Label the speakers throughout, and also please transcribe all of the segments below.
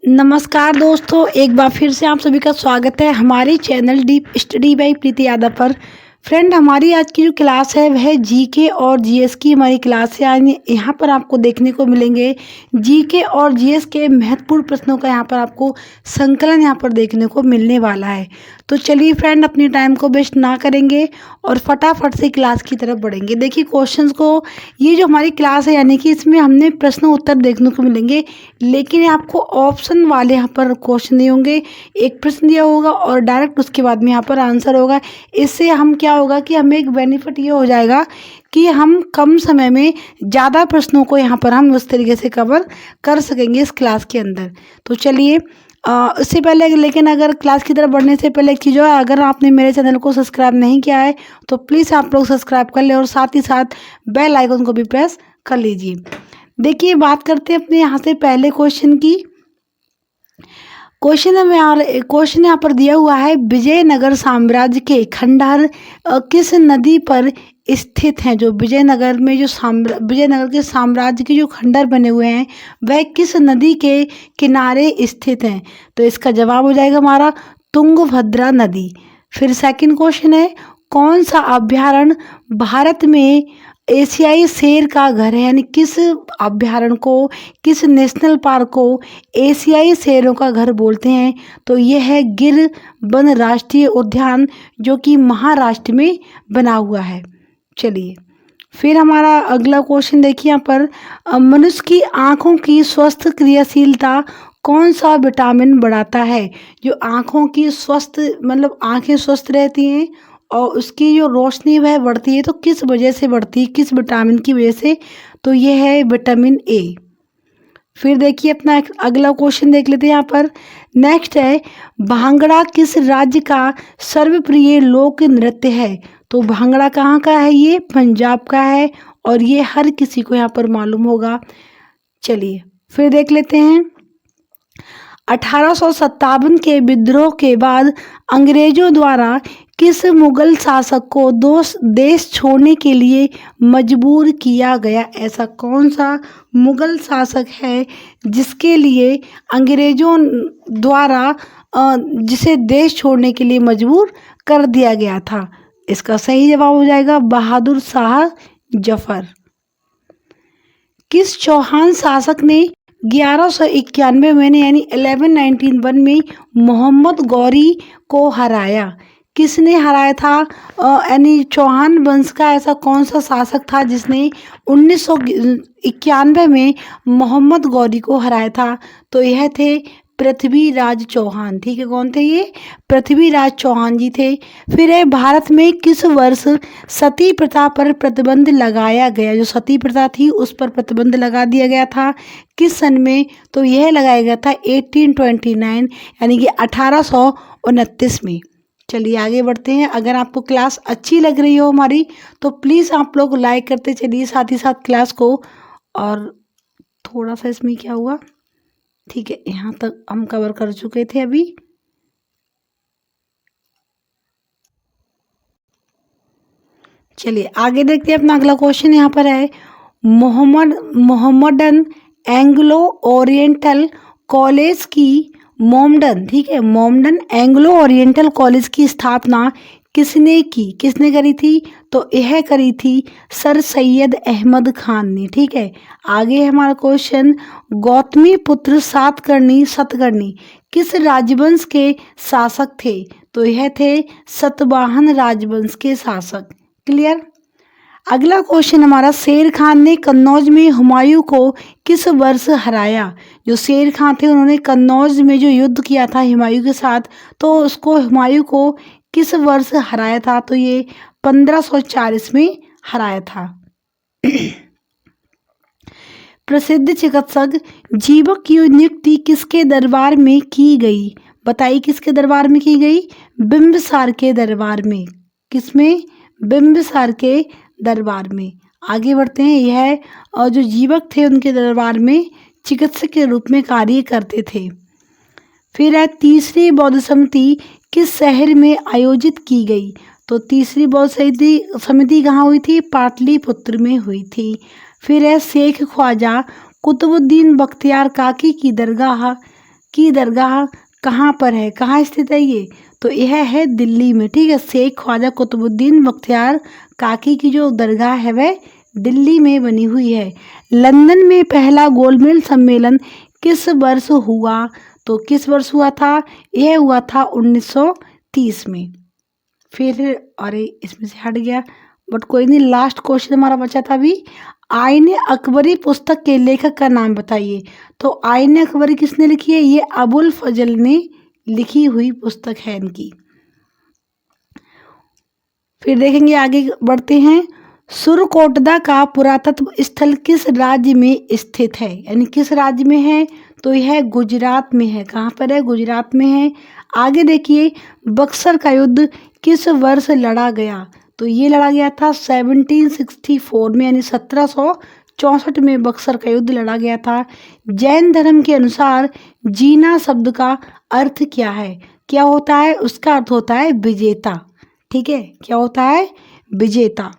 Speaker 1: नमस्कार दोस्तों, एक बार फिर से आप सभी का स्वागत है हमारे चैनल डीप स्टडी बाय प्रीति यादव पर। फ्रेंड, हमारी आज की जो क्लास है वह जीके और जीएस की हमारी क्लास है। यानी यहाँ पर आपको देखने को मिलेंगे जीके और जीएस के महत्वपूर्ण प्रश्नों का यहाँ पर आपको संकलन यहाँ पर देखने को मिलने वाला है। तो चलिए फ्रेंड, अपने टाइम को वेस्ट ना करेंगे और फटाफट से क्लास की तरफ बढ़ेंगे। देखिए क्वेश्चंस को, ये जो हमारी क्लास है यानी कि इसमें हमने प्रश्न उत्तर देखने को मिलेंगे, लेकिन आपको ऑप्शन वाले यहाँ पर क्वेश्चन नहीं होंगे। एक प्रश्न दिया होगा और डायरेक्ट उसके बाद में यहाँ पर आंसर होगा। इससे हम क्या होगा कि हमें एक बेनिफिट ये हो जाएगा कि हम कम समय में ज़्यादा प्रश्नों को यहाँ पर हम उस तरीके से कवर कर सकेंगे इस क्लास के अंदर। तो चलिए उससे पहले, लेकिन अगर क्लास की तरफ बढ़ने से पहले एक चीज़ है, अगर आपने मेरे चैनल को सब्सक्राइब नहीं किया है तो प्लीज़ आप लोग सब्सक्राइब कर लें और साथ ही साथ बेल आइकन को भी प्रेस कर लीजिए। देखिए, बात करते हैं अपने यहाँ से पहले क्वेश्चन की। क्वेश्चन यहाँ पर दिया हुआ है, विजयनगर साम्राज्य के खंडहर किस नदी पर स्थित हैं। जो विजयनगर में जो विजयनगर के साम्राज्य के जो खंडहर बने हुए हैं वह किस नदी के किनारे स्थित हैं। तो इसका जवाब हो जाएगा हमारा तुंगभद्रा नदी। फिर सेकंड क्वेश्चन है, कौन सा अभ्यारण्य भारत में एशियाई शेर का घर है। यानी किस अभ्यारण्य को, किस नेशनल पार्क को एशियाई शेरों का घर बोलते हैं। तो यह है गिर वन राष्ट्रीय उद्यान, जो कि महाराष्ट्र में बना हुआ है। चलिए फिर हमारा अगला क्वेश्चन देखिए यहाँ पर, मनुष्य की आँखों की स्वस्थ क्रियाशीलता कौन सा विटामिन बढ़ाता है। जो आँखों की स्वस्थ, मतलब आँखें स्वस्थ रहती हैं और उसकी जो रोशनी वह बढ़ती है, तो किस वजह से बढ़ती है, किस विटामिन की वजह से। तो ये है विटामिन ए। फिर देखिए अपना अगला क्वेश्चन देख लेते हैं यहाँ पर। नेक्स्ट है, भांगड़ा किस राज्य का सर्वप्रिय लोक नृत्य है। तो भांगड़ा कहाँ का है, ये पंजाब का है और ये हर किसी को यहाँ पर मालूम होगा। चलिए फिर देख लेते हैं, 1857 के विद्रोह के बाद अंग्रेजों द्वारा किस मुगल शासक को देश छोड़ने के लिए मजबूर किया गया। ऐसा कौन सा मुगल शासक है जिसके लिए अंग्रेजों द्वारा जिसे देश छोड़ने के लिए मजबूर कर दिया गया था। इसका सही जवाब हो जाएगा बहादुर शाह जफर। किस चौहान शासक ने 1191 में यानी 1191 में मोहम्मद गौरी को हराया। किसने हराया था, यानी चौहान वंश का ऐसा कौन सा शासक था जिसने 1991 में मोहम्मद गौरी को हराया था। तो यह थे पृथ्वीराज चौहान। ठीक है, कौन थे ये, पृथ्वीराज चौहान जी थे। फिर है, भारत में किस वर्ष सती प्रथा पर प्रतिबंध लगाया गया। जो सती प्रथा थी उस पर प्रतिबंध लगा दिया गया था, किस सन में। तो यह लगाया गया था 1829 यानी कि 1829 में। चलिए आगे बढ़ते हैं। अगर आपको क्लास अच्छी लग रही हो हमारी तो प्लीज़ आप लोग लाइक करते चलिए साथ ही साथ क्लास को। और थोड़ा सा इसमें क्या हुआ, ठीक है, यहाँ तक हम कवर कर चुके थे अभी। चलिए आगे देखते हैं अपना अगला क्वेश्चन यहाँ पर है, मोहम्मदन एंग्लो ओरिएंटल कॉलेज की मोमडन, ठीक है, मोमडन एंग्लो ओरिएंटल कॉलेज की स्थापना किसने की, किसने करी थी। तो यह करी थी सर सैयद अहमद खान ने। ठीक है, आगे हमारा क्वेश्चन, गौतमी पुत्र सतकर्णी किस राजवंश के शासक थे। तो यह थे सतवाहन राजवंश के शासक। क्लियर। अगला क्वेश्चन हमारा, शेर खान ने कन्नौज में हुमायूं को किस वर्ष हराया। जो शेर खान थे उन्होंने कन्नौज में जो युद्ध किया था हुमायूं के साथ, तो उसको हुमायूं को किस वर्ष हराया था। तो ये 1540 में हराया था। प्रसिद्ध चिकित्सक जीवक की नियुक्ति किसके दरबार में की गई। बताइए किसके दरबार में की गई, बिंबिसार के दरबार में। किसमें, बिंबिसार के दरबार में। आगे बढ़ते हैं, यह जो जीवक थे उनके दरबार में चिकित्सक के रूप में कार्य करते थे। फिर है, तीसरी बौद्ध समिति किस शहर में आयोजित की गई। तो तीसरी बौद्ध समिति कहाँ हुई थी, पाटलिपुत्र में हुई थी। फिर है, शेख ख्वाजा कुतुबुद्दीन बख्तियार काकी की दरगाह की दरगाह कहाँ पर है, कहाँ स्थित है ये, तो यह है दिल्ली में, ठीक है। शेख ख्वाजा कुतुबुद्दीन बख्तियार काकी की जो दरगाह है वह दिल्ली में बनी हुई है। लंदन में पहला गोलमेज सम्मेलन किस वर्ष हुआ, तो किस वर्ष हुआ था, यह हुआ था 1930 में। फिर अरे इसमें से हट गया, बट कोई नहीं, लास्ट क्वेश्चन हमारा बचा था अभी। आईने अकबरी पुस्तक के लेखक का नाम बताइए, तो आईने अकबरी किसने लिखी है, ये अबुल फजल ने लिखी हुई पुस्तक है इनकी। फिर देखेंगे, आगे बढ़ते हैं। सुरकोटदा का पुरातत्व स्थल किस राज्य में स्थित है, यानी किस राज्य में है, तो यह गुजरात में है। कहाँ पर है, गुजरात में है। आगे देखिए, बक्सर का युद्ध किस वर्ष लड़ा गया, तो ये लड़ा गया था 1764 में, यानी 1764 में बक्सर का युद्ध लड़ा गया था। जैन धर्म के अनुसार जीना शब्द का अर्थ क्या है, क्या होता है, उसका अर्थ होता है विजेता, ठीक है, क्या होता है, विजेता।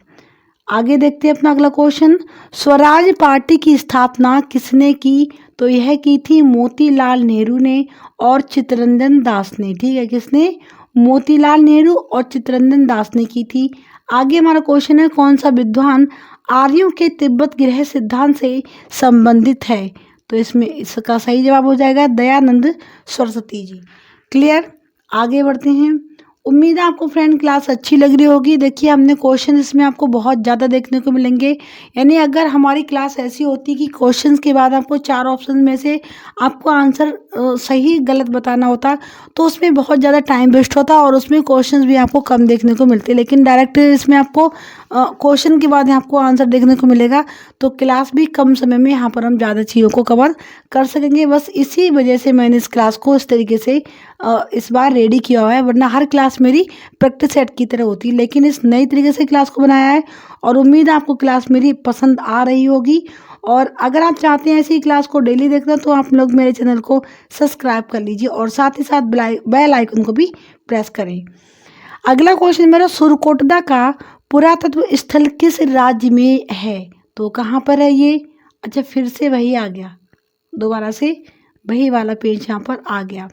Speaker 1: आगे देखते हैं अपना अगला क्वेश्चन। स्वराज पार्टी की स्थापना किसने की, तो यह की थी मोतीलाल नेहरू ने और चित्तरंजन दास ने, ठीक है, किसने, मोतीलाल नेहरू और चित्तरंजन दास ने की थी। आगे हमारा क्वेश्चन है, कौन सा विद्वान आर्यों के तिब्बत गृह सिद्धांत से संबंधित है, तो इसमें इसका सही जवाब हो जाएगा दयानंद सरस्वती जी। क्लियर, आगे बढ़ते हैं। उम्मीद है आपको फ्रेंड क्लास अच्छी लग रही होगी। देखिए, हमने क्वेश्चन इसमें आपको बहुत ज़्यादा देखने को मिलेंगे, यानी अगर हमारी क्लास ऐसी होती कि क्वेश्चंस के बाद आपको 4 ऑप्शन में से आपको आंसर सही गलत बताना होता, तो उसमें बहुत ज़्यादा टाइम वेस्ट होता और उसमें क्वेश्चंस भी आपको कम देखने को मिलते। लेकिन डायरेक्ट इसमें आपको क्वेश्चन के बाद आपको आंसर देखने को मिलेगा, तो क्लास भी कम समय में यहाँ पर हम ज़्यादा चीज़ों को कवर कर सकेंगे। बस इसी वजह से मैंने इस क्लास को इस तरीके से इस बार रेडी किया हुआ है, वरना हर क्लास मेरी प्रैक्टिस सेट की तरह होती है, लेकिन इस नई तरीके से क्लास को बनाया है और उम्मीद है आपको क्लास मेरी पसंद आ रही होगी। और अगर आप चाहते हैं ऐसी क्लास को डेली देखना, तो आप लोग मेरे चैनल को सब्सक्राइब कर लीजिए और साथ ही साथ बेल आइकन को भी प्रेस करें। अगला क्वेश्चन मेरा, सुरकोटदा का पुरातत्व स्थल किस राज्य में है, तो कहाँ पर है ये, अच्छा फिर से वही आ गया, दोबारा से वही वाला पेज यहाँ पर आ गया।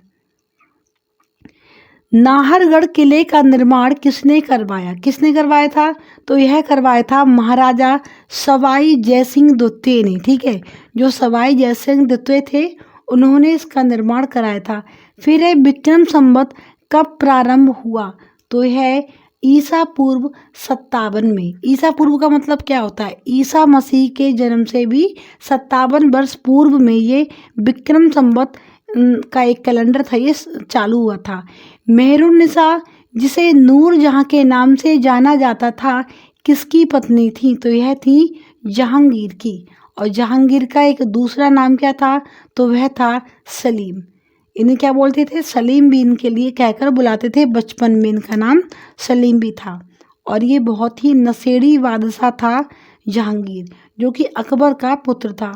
Speaker 1: नाहरगढ़ किले का निर्माण किसने करवाया, किसने करवाया था, तो यह करवाया था महाराजा सवाई जयसिंह द्वितीय ने, ठीक है, जो सवाई जयसिंह द्वितीय थे उन्होंने इसका निर्माण कराया था। फिर है विक्रम संवत कब प्रारंभ हुआ, तो यह ईसा पूर्व 57 में। ईसा पूर्व का मतलब क्या होता है, ईसा मसीह के जन्म से भी 57 वर्ष पूर्व में ये विक्रम संवत का एक कैलेंडर था, ये चालू हुआ था। मेहरुन्निसा, जिसे नूर जहाँ के नाम से जाना जाता था, किसकी पत्नी थी, तो यह थी जहांगीर की। और जहांगीर का एक दूसरा नाम क्या था, तो वह था सलीम। इन्हें क्या बोलते थे, सलीम भी इनके लिए कहकर बुलाते थे, बचपन में इनका नाम सलीम भी था। और ये बहुत ही नशेड़ी बादशाह था जहांगीर, जो कि अकबर का पुत्र था।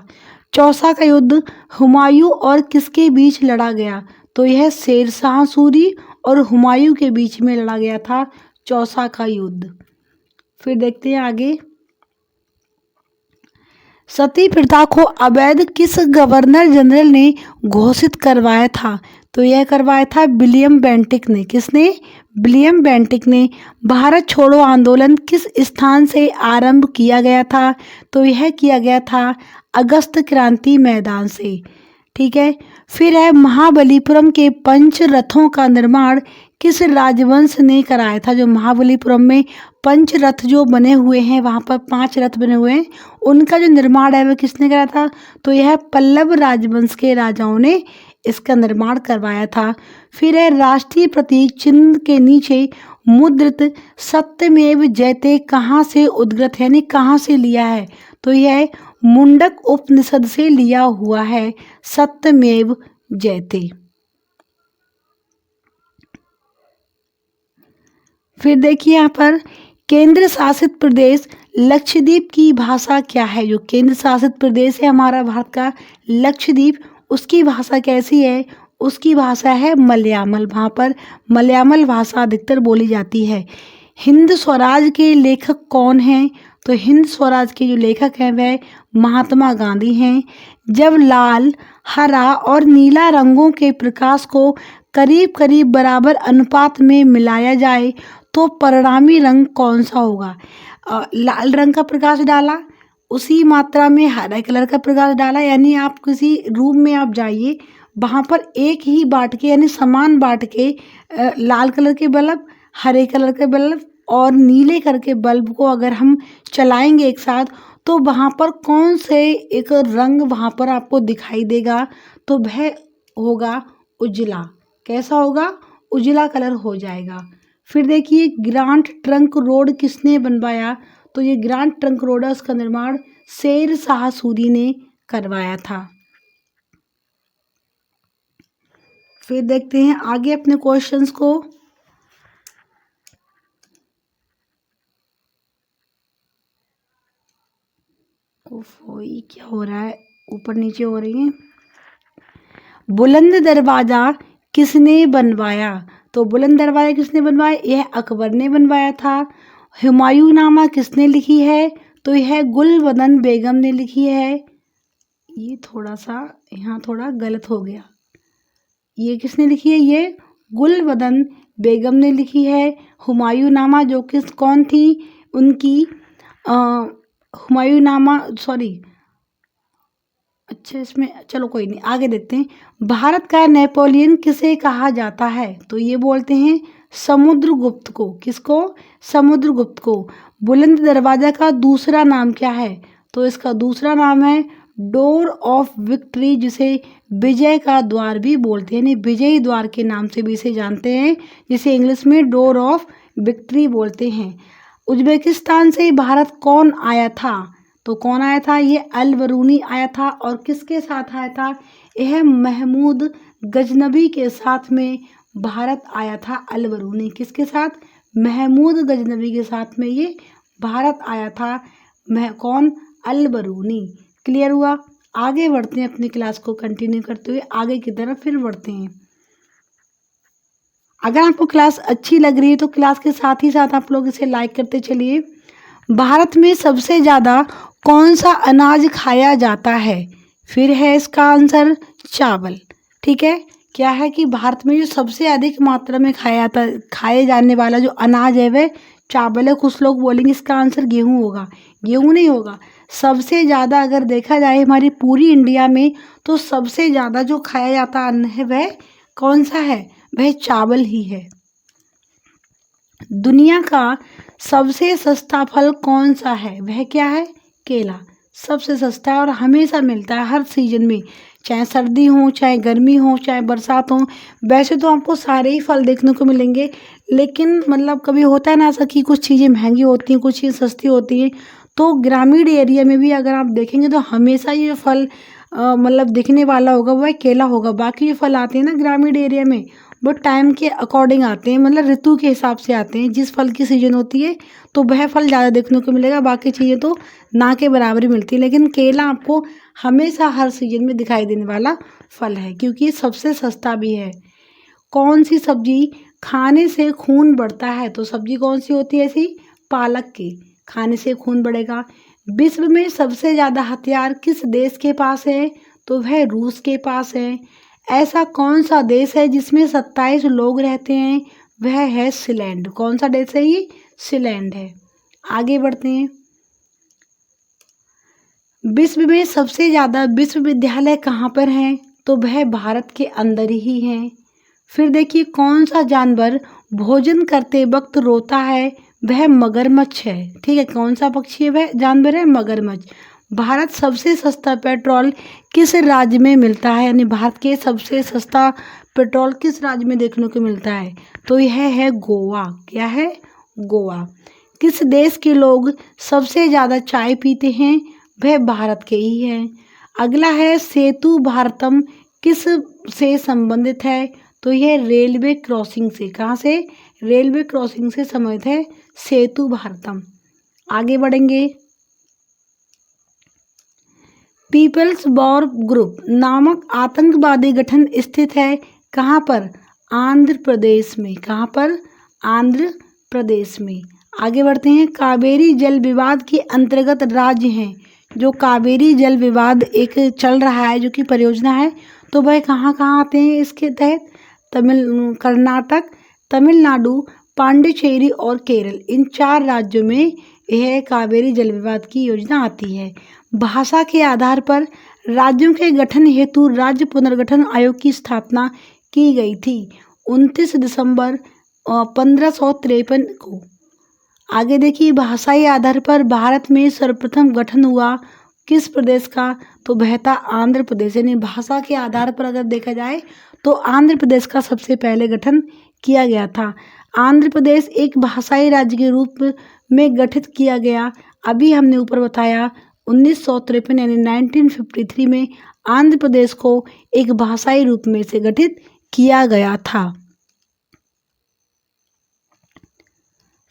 Speaker 1: चौसा का युद्ध हुमायूं और किसके बीच लड़ा गया, तो यह शेरशाह सूरी और हुमायूं के बीच में लड़ा गया था चौसा का युद्ध। फिर देखते हैं आगे। सती प्रथा को अवैध किस गवर्नर जनरल ने घोषित करवाया था, तो यह करवाया था विलियम बेंटिक ने। किसने, विलियम बेंटिक ने। भारत छोड़ो आंदोलन किस स्थान से आरंभ किया गया था, तो यह किया गया था अगस्त क्रांति मैदान से, ठीक है। फिर है महाबलीपुरम के पंच रथों का निर्माण किस राजवंश ने कराया था, जो महाबलीपुरम में पंच रथ जो बने हुए हैं, वहाँ पर 5 रथ बने हुए हैं, उनका जो निर्माण है वह किसने कराया था, तो यह पल्लव राजवंश के राजाओं ने इसका निर्माण करवाया था। फिर है राष्ट्रीय प्रतीक चिन्ह के नीचे मुद्रित सत्यमेव जयते कहाँ से उद्गत है, यानी कहाँ से लिया है, तो यह मुंडक उपनिषद से लिया हुआ है सत्यमेव जयते। फिर देखिए यहाँ पर केंद्र शासित प्रदेश लक्षद्वीप की भाषा क्या है, जो केंद्र शासित प्रदेश है हमारा भारत का लक्षद्वीप, उसकी भाषा कैसी है, उसकी भाषा है मलयामल। वहाँ पर मलयामल भाषा अधिकतर बोली जाती है। हिंद स्वराज के लेखक कौन हैं, तो हिंद स्वराज के जो लेखक हैं वह महात्मा गांधी हैं। जब लाल, हरा और नीला रंगों के प्रकाश को करीब करीब बराबर अनुपात में मिलाया जाए तो परिणामी रंग कौन सा होगा? लाल रंग का प्रकाश डाला, उसी मात्रा में हरे कलर का प्रकाश डाला, यानी आप किसी रूम में आप जाइए, वहाँ पर एक ही बांट के यानी समान बांट के लाल कलर के बल्ब, हरे कलर के बल्ब और नीले कलर के बल्ब को अगर हम चलाएंगे एक साथ, तो वहाँ पर कौन से एक रंग वहाँ पर आपको दिखाई देगा? तो वह होगा उजला। कैसा होगा? उजला कलर हो जाएगा। फिर देखिए, ग्रांट ट्रंक रोड किसने बनवाया? तो ये ग्रांट ट्रंक रोड है, उसका निर्माण शेर शाह सूरी ने करवाया था। फिर देखते हैं आगे अपने क्वेश्चंस को। ओफो, ये क्या हो रहा है? ऊपर नीचे हो रही है। बुलंद दरवाजा किसने बनवाया? तो बुलंद दरवाजा किसने बनवाया? यह अकबर ने बनवाया था। हुमायूंनामा किसने लिखी है? तो यह गुलबदन बेगम ने लिखी है। ये थोड़ा सा यहाँ थोड़ा गलत हो गया। ये किसने लिखी है? ये गुलबदन बेगम ने लिखी है। हुमायूंनामा जो किस कौन थी? उनकी हुमायूंनामा, सॉरी, अच्छा इसमें चलो कोई नहीं, आगे देखते हैं। भारत का नेपोलियन किसे कहा जाता है? तो ये बोलते हैं समुद्रगुप्त को। किसको? समुद्रगुप्त को। बुलंद दरवाजा का दूसरा नाम क्या है? तो इसका दूसरा नाम है डोर ऑफ विक्ट्री, जिसे विजय का द्वार भी बोलते हैं, विजयी द्वार के नाम से भी इसे जानते हैं, जिसे इंग्लिश में डोर ऑफ विक्ट्री बोलते हैं। उज्बेकिस्तान से भारत कौन आया था? तो कौन आया था? ये अल बरूनी आया था। और किसके साथ आया था? यह महमूद गजनबी के साथ में भारत आया था। अल बरूनी किसके साथ? महमूद गजनबी के साथ में ये भारत आया था। कौन? अल बरूनी। क्लियर हुआ? आगे बढ़ते हैं, अपनी क्लास को कंटिन्यू करते हुए आगे की तरफ फिर बढ़ते हैं। अगर आपको क्लास अच्छी लग रही है तो क्लास के साथ ही साथ आप लोग इसे लाइक करते चलिए। भारत में सबसे ज़्यादा कौन सा अनाज खाया जाता है? फिर है इसका आंसर चावल। ठीक है, क्या है कि भारत में जो सबसे अधिक मात्रा में खाए जाने वाला जो अनाज है वह चावल है। कुछ लोग बोलेंगे इसका आंसर गेहूं होगा। गेहूं नहीं होगा। सबसे ज़्यादा अगर देखा जाए हमारी पूरी इंडिया में, तो सबसे ज़्यादा जो खाया जाता अन्न है वह कौन सा है? वह चावल ही है। दुनिया का सबसे सस्ता फल कौन सा है? वह क्या है? केला। सबसे सस्ता है और हमेशा मिलता है हर सीजन में, चाहे सर्दी हो, चाहे गर्मी हो, चाहे बरसात हो। वैसे तो आपको सारे ही फल देखने को मिलेंगे, लेकिन मतलब कभी होता है ना ऐसा कि कुछ चीज़ें महंगी होती हैं, कुछ चीज़ सस्ती होती हैं। तो ग्रामीण एरिया में भी अगर आप देखेंगे तो हमेशा ये फल मतलब दिखने वाला होगा वह केला होगा। बाकी जो फल आते हैं ना ग्रामीण एरिया में, वो टाइम के अकॉर्डिंग आते हैं, मतलब ऋतु के हिसाब से आते हैं। जिस फल की सीजन होती है तो वह फल ज़्यादा देखने को मिलेगा, बाकी चीज़ें तो ना के बराबर ही मिलती है। लेकिन केला आपको हमेशा हर सीजन में दिखाई देने वाला फल है, क्योंकि ये सबसे सस्ता भी है। कौन सी सब्जी खाने से खून बढ़ता है? तो सब्जी कौन सी होती है ऐसी? पालक की। खाने से खून बढ़ेगा। विश्व में सबसे ज़्यादा हथियार किस देश के पास है? तो वह रूस के पास है। ऐसा कौन सा देश है जिसमें 27 लोग रहते हैं? वह है स्विट्जरलैंड। कौन सा देश है ये? स्विट्जरलैंड है। आगे बढ़ते हैं। विश्व में सबसे ज़्यादा विश्वविद्यालय कहाँ पर हैं? तो वह भारत के अंदर ही हैं। फिर देखिए, कौन सा जानवर भोजन करते वक्त रोता है? वह मगरमच्छ है। ठीक है, कौन सा पक्षी है? वह जानवर है मगरमच्छ। भारत सबसे सस्ता पेट्रोल किस राज्य में मिलता है? यानी भारत के सबसे सस्ता पेट्रोल किस राज्य में देखने को मिलता है? तो यह है गोवा। क्या है? गोवा। किस देश के लोग सबसे ज़्यादा चाय पीते हैं? वह भारत के ही हैं। अगला है सेतु भारतम, किस से संबंधित है? तो यह रेलवे क्रॉसिंग से। कहाँ से? रेलवे क्रॉसिंग से संबंधित है सेतु भारतम। आगे बढ़ेंगे। पीपल्स वॉर ग्रुप नामक आतंकवादी गठन स्थित है कहाँ पर? आंध्र प्रदेश में। कहाँ पर? आंध्र प्रदेश में। आगे बढ़ते हैं। कावेरी जल विवाद के अंतर्गत राज्य हैं जो कावेरी जल विवाद एक चल रहा है जो कि परियोजना है, तो वह कहाँ कहाँ आते हैं इसके तहत? कर्नाटक, तमिलनाडु, पांडिचेरी और केरल, इन 4 राज्यों में यह कावेरी जल विवाद की योजना आती है। भाषा के आधार पर राज्यों के गठन हेतु राज्य पुनर्गठन आयोग की स्थापना की गई थी 29 दिसंबर 1553 को। आगे देखिए, भाषाई आधार पर भारत में सर्वप्रथम गठन हुआ किस प्रदेश का? तो बहता आंध्र प्रदेश। यानी भाषा के आधार पर अगर देखा जाए तो आंध्र प्रदेश का सबसे पहले गठन किया गया था। आंध्र प्रदेश एक भाषाई राज्य के रूप में गठित किया गया। अभी हमने ऊपर बताया 1953 यानी 1953 में आंध्र प्रदेश को एक भाषाई रूप में से गठित किया गया था।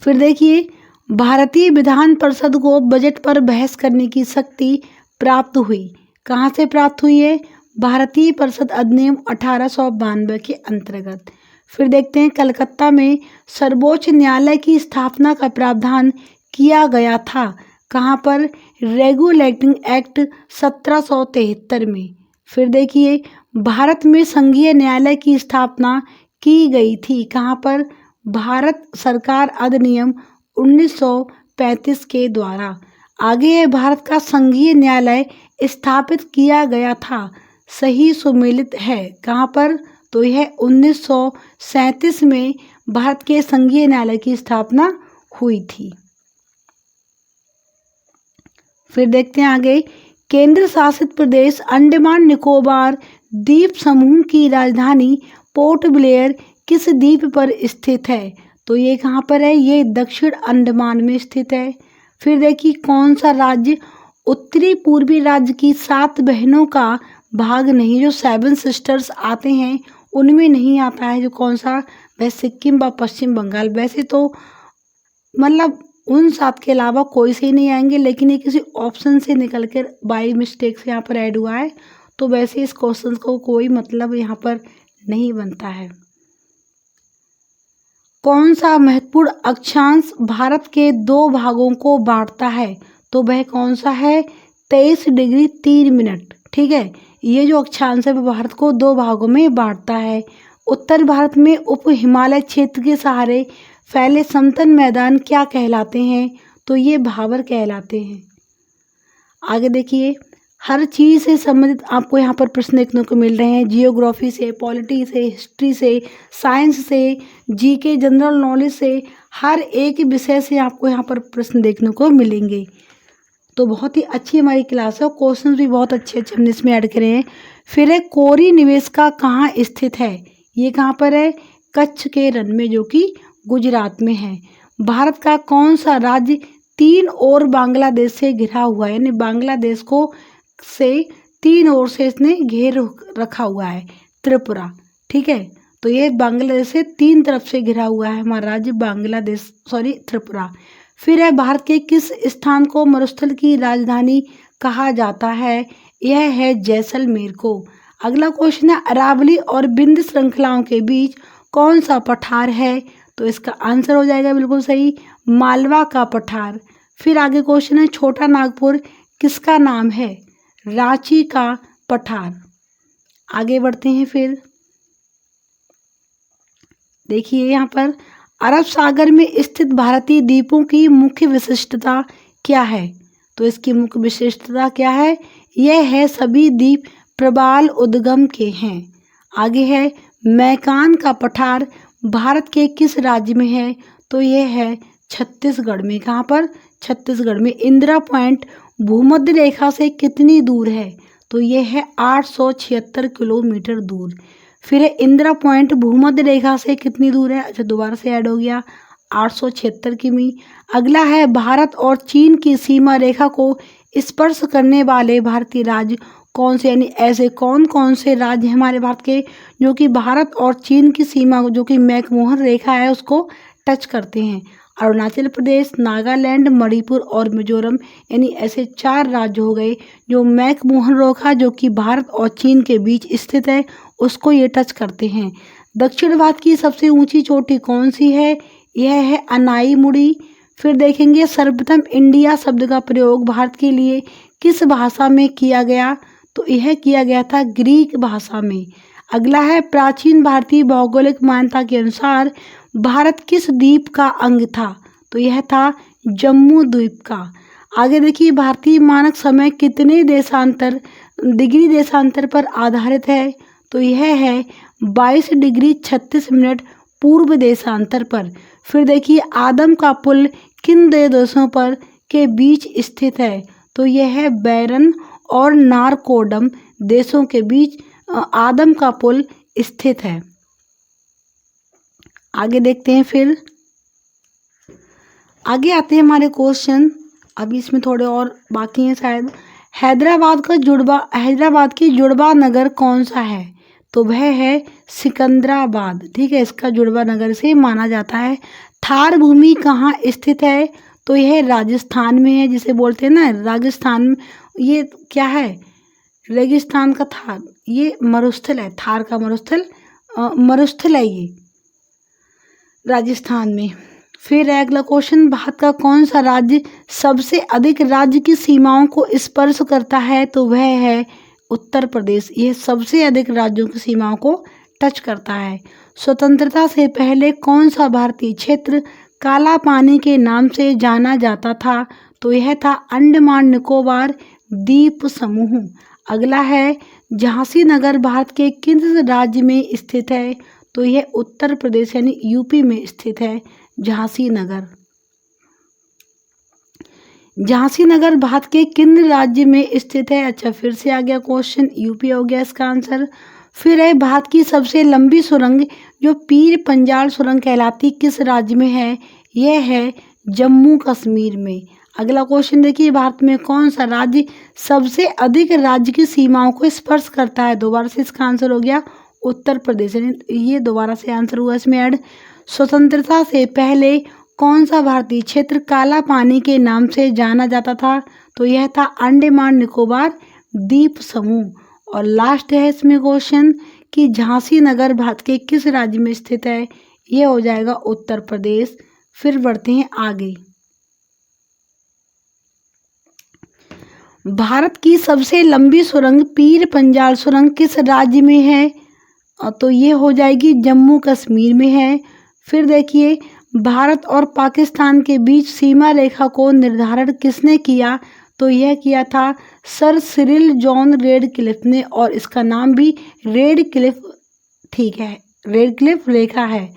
Speaker 1: फिर देखिए, भारतीय विधान परिषद को बजट पर बहस करने की शक्ति प्राप्त हुई। कहाँ से प्राप्त हुई है? भारतीय परिषद अधिनियम 1892 के अंतर्गत। फिर देखते हैं, कलकत्ता में सर्वोच्च न्यायालय की स्थापना का प्रावधान किया गया था। कहाँ पर? रेगुलेटिंग एक्ट 1773 में। फिर देखिए, भारत में संघीय न्यायालय की स्थापना की गई थी। कहाँ पर? भारत सरकार अधिनियम 1935 के द्वारा। आगे है, भारत का संघीय न्यायालय स्थापित किया गया था। सही सुमेलित है। कहाँ पर? तो यह 1937 में भारत के संघीय न्यायालय की स्थापना हुई थी। फिर देखते हैं आगे, केंद्र शासित प्रदेश अंडमान निकोबार द्वीप समूह की राजधानी पोर्ट ब्लेयर किस द्वीप पर स्थित है? तो ये कहाँ पर है? ये दक्षिण अंडमान में स्थित है। फिर देखिए, कौन सा राज्य उत्तरी पूर्वी राज्य की 7 बहनों का भाग नहीं, जो 7 सिस्टर्स आते हैं उनमें नहीं आता है? जो कौन सा? वह सिक्किम व पश्चिम बंगाल। वैसे तो मतलब उन 7 के अलावा कोई से ही नहीं आएंगे, लेकिन ये किसी ऑप्शन से निकल कर बाई मिस्टेक से यहाँ पर ऐड हुआ है, तो वैसे इस क्वेश्चन को कोई मतलब यहाँ पर नहीं बनता है। कौन सा महत्वपूर्ण अक्षांश भारत के 2 भागों को बांटता है? तो वह कौन सा है? 23 डिग्री 3 मिनट। ठीक है, ये जो अक्षांश है वो भारत को 2 भागों में बांटता है। उत्तर भारत में उप हिमालय क्षेत्र के सहारे फैले समतल मैदान क्या कहलाते हैं? तो ये भाबर कहलाते हैं। आगे देखिए, हर चीज़ से संबंधित आपको यहाँ पर प्रश्न देखने को मिल रहे हैं। जियोग्राफी से, पॉलिटी से, हिस्ट्री से, साइंस से, जीके जनरल नॉलेज से, हर एक विषय से आपको यहाँ पर प्रश्न देखने को मिलेंगे। तो बहुत ही अच्छी हमारी क्लास है और क्वेश्चन भी बहुत अच्छे अच्छे हमने इसमें ऐड करे हैं। फिर है, कोरी निवेशिका कहाँ स्थित है? ये कहाँ पर है? कच्छ के रण में, जो कि गुजरात में है। भारत का कौन सा राज्य 3 ओर बांग्लादेश से घिरा हुआ है? यानी बांग्लादेश को से 3 ओर से इसने घेर रखा हुआ है। त्रिपुरा। ठीक है, तो ये बांग्लादेश से 3 तरफ से घिरा हुआ है हमारा राज्य बांग्लादेश, त्रिपुरा। फिर है, भारत के किस स्थान को मरुस्थल की राजधानी कहा जाता है? यह है जैसलमेर को। अगला क्वेश्चन है, अरावली और बिंद श्रृंखलाओं के बीच कौन सा पठार है? तो इसका आंसर हो जाएगा बिल्कुल सही, मालवा का पठार। फिर आगे क्वेश्चन है, छोटा नागपुर किसका नाम है? रांची का पठार। आगे बढ़ते हैं। फिर देखिए, यहाँ पर अरब सागर में स्थित भारतीय द्वीपों की मुख्य विशिष्टता क्या है? तो इसकी मुख्य विशिष्टता क्या है? यह है सभी द्वीप प्रबाल उद्गम के हैं। आगे है, मैकान का पठार भारत के किस राज्य में है? तो यह है छत्तीसगढ़ में। कहाँ पर? छत्तीसगढ़ में। इंदिरा पॉइंट भूमध्य रेखा से कितनी दूर है? तो यह है 876 किलोमीटर दूर। फिर है, इंदिरा पॉइंट भूमध्य रेखा से कितनी दूर है? अच्छा, दोबारा से ऐड हो गया, 876 किमी। अगला है, भारत और चीन की सीमा रेखा को स्पर्श करने वाले भारतीय राज्य कौन से? यानी ऐसे कौन कौन से राज्य हमारे भारत के जो कि भारत और चीन की सीमा जो कि मैकमोहन रेखा है उसको टच करते हैं? अरुणाचल प्रदेश, नागालैंड, मणिपुर और मिजोरम। यानी ऐसे 4 राज्य हो गए जो मैकमोहन रेखा जो कि भारत और चीन के बीच स्थित है उसको ये टच करते हैं। दक्षिण भारत की सबसे ऊंची चोटी कौन सी है? यह है अनाई मुड़ी। फिर देखेंगे, सर्वप्रथम इंडिया शब्द का प्रयोग भारत के लिए किस भाषा में किया गया? तो यह किया गया था ग्रीक भाषा में। अगला है प्राचीन भारतीय भौगोलिक मान्यता के अनुसार भारत किस द्वीप का अंग था? तो यह था जम्मू द्वीप का। आगे देखिए भारतीय मानक समय कितने डिग्री देशांतर पर आधारित है? तो यह है 22 डिग्री 36 मिनट पूर्व देशांतर पर। फिर देखिए आदम का पुल किन दो देशों पर के बीच स्थित है? तो यह है बैरन और नारकोडम देशों के बीच आदम का पुल स्थित है। आगे देखते हैं, फिर आगे आते हैं हमारे क्वेश्चन। अभी इसमें थोड़े और बाकी हैं शायद। हैदराबाद की जुड़वा नगर कौन सा है? तो वह है सिकंदराबाद। ठीक है, इसका जुड़वा नगर से माना जाता है। थार भूमि कहाँ स्थित है? तो यह राजस्थान में है, जिसे बोलते हैं ना राजस्थान में। ये क्या है? रेगिस्तान का थार, ये मरुस्थल है। थार का मरुस्थल है ये राजस्थान में। फिर अगला क्वेश्चन, भारत का कौन सा राज्य सबसे अधिक राज्य की सीमाओं को स्पर्श करता है? तो वह है उत्तर प्रदेश। यह सबसे अधिक राज्यों की सीमाओं को टच करता है। स्वतंत्रता से पहले कौन सा भारतीय क्षेत्र काला पानी के नाम से जाना जाता था? तो यह था अंडमान निकोबार द्वीप समूह। अगला है झांसी नगर भारत के किस राज्य में स्थित है? तो यह उत्तर प्रदेश यानी यूपी में स्थित है झांसी नगर। झांसी नगर भारत के किन राज्य में स्थित है? अच्छा, फिर से आ गया क्वेश्चन, यूपी हो गया इसका आंसर। फिर है भारत की सबसे लंबी सुरंग जो पीर पंजाल सुरंग कहलाती किस राज्य में है? यह है जम्मू कश्मीर में। अगला क्वेश्चन देखिए, भारत में कौन सा राज्य सबसे अधिक राज्य की सीमाओं को स्पर्श करता है? दोबारा से इसका आंसर हो गया उत्तर प्रदेश। ये दोबारा से आंसर हुआ इसमें ऐड। स्वतंत्रता से पहले कौन सा भारतीय क्षेत्र काला पानी के नाम से जाना जाता था? तो यह था अंडमान निकोबार द्वीप समूह। और लास्ट है इसमें क्वेश्चन कि झांसी नगर भारत के किस राज्य में स्थित है? यह हो जाएगा उत्तर प्रदेश। फिर बढ़ते हैं आगे। भारत की सबसे लंबी सुरंग पीर पंजाल सुरंग किस राज्य में है? तो ये हो जाएगी जम्मू कश्मीर में है। फिर देखिए भारत और पाकिस्तान के बीच सीमा रेखा को निर्धारण किसने किया? तो यह किया था सर सिरिल जॉन रेडक्लिफ ने, और इसका नाम भी रेडक्लिफ, ठीक है, रेडक्लिफ रेखा है।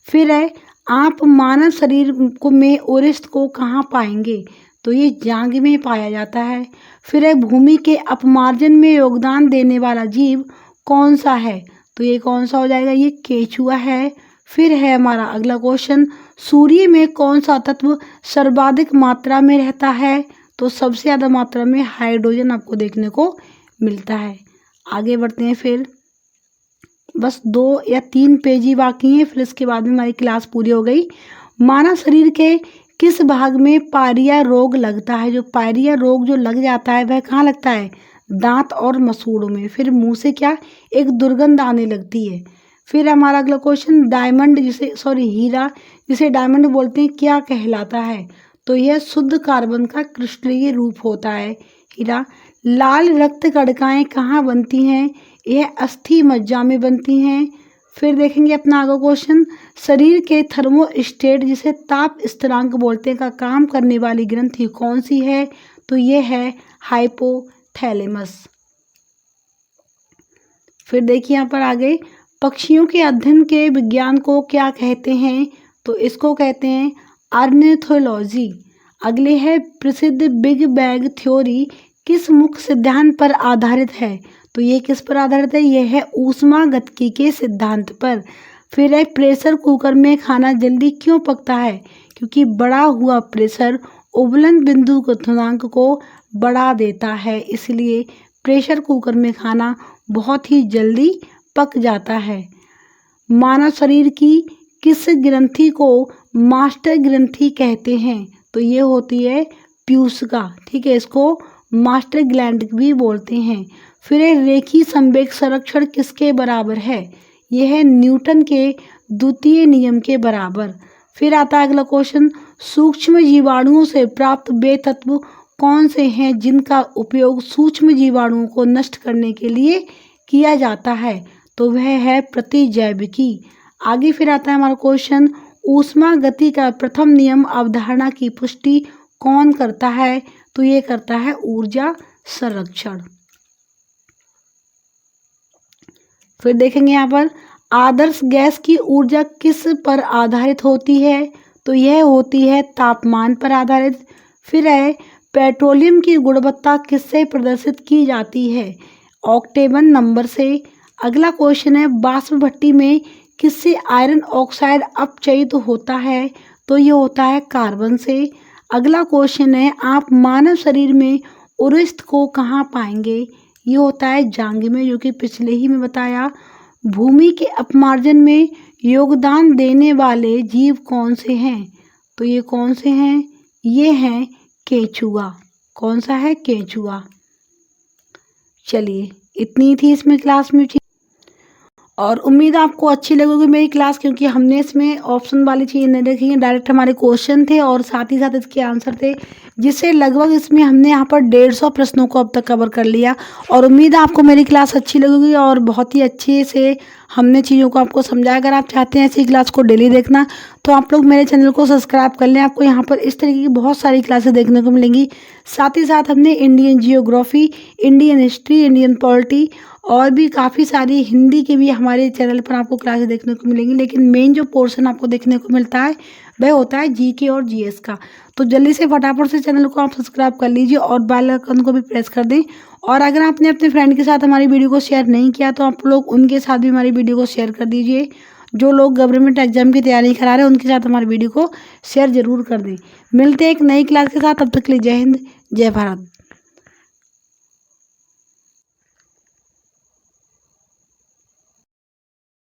Speaker 1: फिर है आप मानव शरीर में ओरिस्थ को कहाँ पाएंगे? तो ये जांघ में पाया जाता है। फिर है भूमि के अपमार्जन में योगदान देने वाला जीव कौन सा है? तो ये कौन सा हो जाएगा? ये केचुआ है। फिर है हमारा अगला क्वेश्चन, सूर्य में कौन सा तत्व सर्वाधिक मात्रा में रहता है? तो सबसे ज़्यादा मात्रा में हाइड्रोजन आपको देखने को मिलता है। आगे बढ़ते हैं, फिर बस 2 या 3 पेज ही बाकी हैं, फिर इसके बाद में हमारी क्लास पूरी हो गई। मानव शरीर के किस भाग में पायरिया रोग लगता है? जो पायरिया रोग जो लग जाता है वह कहाँ लगता है? दांत और मसूड़ों में। फिर मुंह से क्या एक दुर्गंध आने लगती है। फिर हमारा अगला क्वेश्चन, डायमंड हीरा जिसे डायमंड बोलते हैं क्या कहलाता है? तो यह शुद्ध कार्बन का क्रिस्टलीय रूप होता है हीरा। लाल रक्त कणिकाएं कहाँ बनती हैं? यह अस्थि मज्जा में बनती हैं। फिर देखेंगे अपना आगे क्वेश्चन, शरीर के थर्मोस्टेट जिसे ताप स्थिरांक बोलते हैं का काम करने वाली ग्रंथि कौन सी है? तो यह है हाइपोथैलेमस। फिर देखिए यहाँ पर आगे, पक्षियों के अध्ययन के विज्ञान को क्या कहते हैं? तो इसको कहते हैं ऑर्निथोलॉजी। अगले है प्रसिद्ध बिग बैंग थ्योरी किस मुख्य सिद्धांत पर आधारित है? तो ये किस पर आधारित है? यह है ऊष्मागतिकी के सिद्धांत पर। फिर है प्रेशर कुकर में खाना जल्दी क्यों पकता है? क्योंकि बढ़ा हुआ प्रेशर उबलन बिंदु क्वथनांक को बढ़ा देता है, इसलिए प्रेशर कुकर में खाना बहुत ही जल्दी पक जाता है। मानव शरीर की किस ग्रंथि को मास्टर ग्रंथि कहते हैं? तो ये होती है प्यूसका, ठीक है, इसको मास्टर ग्लैंड भी बोलते हैं। फिर रेखीय संवेग संरक्षण किसके बराबर है? यह है न्यूटन के द्वितीय नियम के बराबर। फिर आता है अगला क्वेश्चन, सूक्ष्म जीवाणुओं से प्राप्त वे तत्व कौन से हैं जिनका उपयोग सूक्ष्म जीवाणुओं को नष्ट करने के लिए किया जाता है? तो वह है प्रतिजैविकी। आगे फिर आता है हमारा क्वेश्चन, ऊष्मा गति का प्रथम नियम अवधारणा की पुष्टि कौन करता है? तो ये करता है ऊर्जा संरक्षण। फिर देखेंगे यहाँ पर, आदर्श गैस की ऊर्जा किस पर आधारित होती है? तो यह होती है तापमान पर आधारित। फिर है, पेट्रोलियम की गुणवत्ता किससे प्रदर्शित की जाती है? ऑक्टेवन नंबर से। अगला क्वेश्चन है, वाष्प भट्टी में किससे आयरन ऑक्साइड अपचयित होता है? तो ये होता है कार्बन से। अगला क्वेश्चन है, आप मानव शरीर में उरिस्थ को कहाँ पाएंगे? ये होता है जांघ में, जो कि पिछले ही में बताया। भूमि के अपमार्जन में योगदान देने वाले जीव कौन से हैं? तो ये कौन से हैं? ये हैं केंचुआ। कौन सा है? केंचुआ। चलिए, इतनी थी इसमें क्लास में, और उम्मीद आपको अच्छी लगेगी मेरी क्लास, क्योंकि हमने इसमें ऑप्शन वाली चीज़ नहीं रखी है, डायरेक्ट हमारे क्वेश्चन थे और साथ ही साथ इसके आंसर थे, जिससे लगभग इसमें हमने यहाँ पर 150 प्रश्नों को अब तक कवर कर लिया। और उम्मीद आपको मेरी क्लास अच्छी लगेगी और बहुत ही अच्छे से हमने चीज़ों को आपको समझाया। अगर आप चाहते हैं ऐसी क्लास को डेली देखना, तो आप लोग मेरे चैनल को सब्सक्राइब कर लें। आपको यहाँ पर इस तरीके की बहुत सारी क्लासेस देखने को मिलेंगी। साथ ही साथ हमने Indian geography, Indian history, Indian polity और भी काफ़ी सारी हिंदी के भी हमारे चैनल पर आपको क्लासेस देखने को मिलेंगी। लेकिन मेन जो पोर्शन आपको देखने को मिलता है वह होता है जीके और जीएस का। तो जल्दी से फटाफट से चैनल को आप सब्सक्राइब कर लीजिए और बेल आइकन को भी प्रेस कर दें। और अगर आपने अपने फ्रेंड के साथ हमारी वीडियो को शेयर नहीं किया, तो आप लोग उनके साथ भी हमारी वीडियो को शेयर कर दीजिए। जो लोग गवर्नमेंट एग्जाम की तैयारी करा रहे हैं उनके साथ हमारी वीडियो को शेयर जरूर कर दें। मिलते हैं एक नई क्लास के साथ, तब तक के लिए जय हिंद, जय भारत।